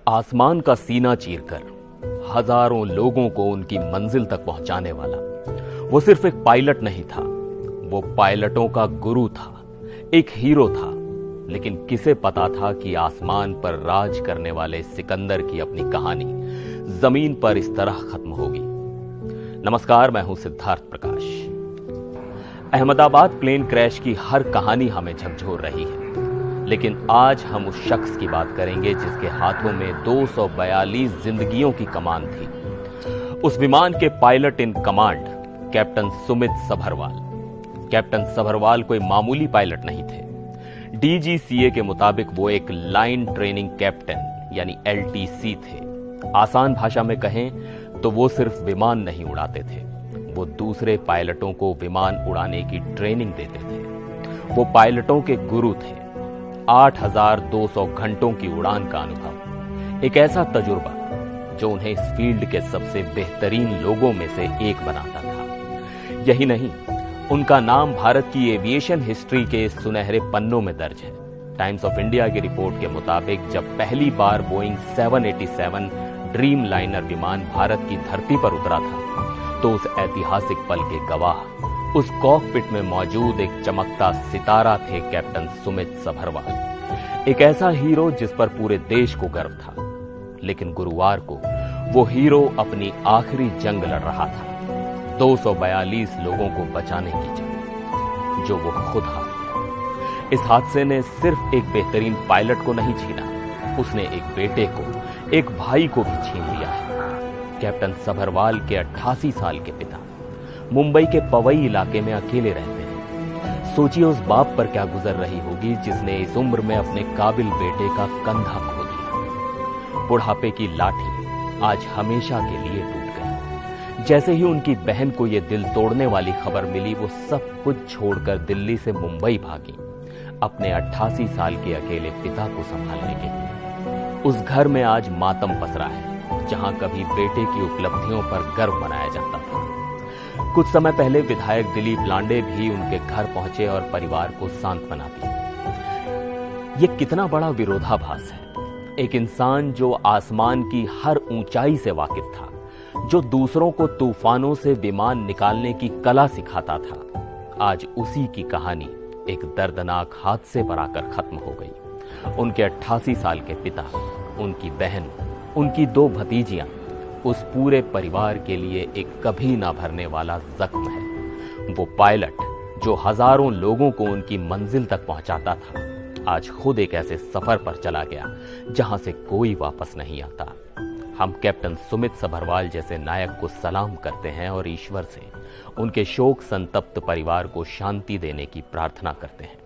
आसमान का सीना चीरकर हजारों लोगों को उनकी मंजिल तक पहुंचाने वाला वो सिर्फ एक पायलट नहीं था, वो पायलटों का गुरु था, एक हीरो था। लेकिन किसे पता था कि आसमान पर राज करने वाले सिकंदर की अपनी कहानी जमीन पर इस तरह खत्म होगी। नमस्कार, मैं हूं सिद्धार्थ प्रकाश। अहमदाबाद प्लेन क्रैश की हर कहानी हमें झकझोर रही है, लेकिन आज हम उस शख्स की बात करेंगे जिसके हाथों में 242 जिंदगियों की कमान थी। उस विमान के pilot in command captain Sumit Sabharwal. Captain Sabharwal कोई मामूली पायलट नहीं थे। डीजीसीए के मुताबिक वो एक लाइन ट्रेनिंग कैप्टन यानी एलटीसी थे। आसान भाषा में कहें तो वो सिर्फ विमान नहीं उड़ाते थे, वो दूसरे पायलटों को विमान उड़ाने की ट्रेनिंग देते थे। वो पायलटों के गुरु थे। 8,200 घंटों की उड़ान का अनुभव, एक ऐसा तजुर्बा जो उन्हें इस फील्ड के सबसे बेहतरीन लोगों में से एक बनाता था। यही नहीं, उनका नाम भारत की एविएशन हिस्ट्री के सुनहरे पन्नों में दर्ज है। टाइम्स ऑफ इंडिया की रिपोर्ट के मुताबिक जब पहली बार बोइंग 787 ड्रीम लाइनर विमान भारत की धरती पर उतरा था, तो उस ऐतिहासिक पल के गवाह उस कॉकपिट में मौजूद एक चमकता सितारा थे कैप्टन सुमित सभरवाल। एक ऐसा हीरो जिस पर पूरे देश को गर्व था। लेकिन गुरुवार को वो हीरो अपनी आखिरी जंग लड़ रहा था, 242 लोगों को बचाने की जंग, जो वो खुद हार गया। इस हादसे ने सिर्फ एक बेहतरीन पायलट को नहीं छीना, उसने एक बेटे को, एक भाई को भी छीन लिया है। कैप्टन सभरवाल के 88 साल के पिता मुंबई के पवई इलाके में अकेले रहते हैं। सोचिए उस बाप पर क्या गुजर रही होगी जिसने इस उम्र में अपने काबिल बेटे का कंधा खो दिया। बुढ़ापे की लाठी आज हमेशा के लिए टूट गई। जैसे ही उनकी बहन को यह दिल तोड़ने वाली खबर मिली, वो सब कुछ छोड़कर दिल्ली से मुंबई भागी, अपने 88 साल के अकेले पिता को संभालने के लिए। उस घर में आज मातम पसरा है, जहां कभी बेटे की उपलब्धियों पर गर्व मनाया जाता था। कुछ समय पहले विधायक दिलीप लांडे भी उनके घर पहुंचे और परिवार को सांत्वना दी। ये कितना बड़ा विरोधाभास है। एक इंसान जो आसमान की हर ऊंचाई से वाकिफ था, जो दूसरों को तूफानों से विमान निकालने की कला सिखाता था, आज उसी की कहानी एक दर्दनाक हादसे पर आकर खत्म हो गई। उनके 88 साल के पिता, उनकी बहन, उनकी 2 भतीजियां, उस पूरे परिवार के लिए एक कभी ना भरने वाला जख्म है। वो पायलट जो हजारों लोगों को उनकी मंजिल तक पहुंचाता था, आज खुद एक ऐसे सफर पर चला गया जहां से कोई वापस नहीं आता। हम कैप्टन सुमित सभरवाल जैसे नायक को सलाम करते हैं और ईश्वर से उनके शोक संतप्त परिवार को शांति देने की प्रार्थना करते हैं।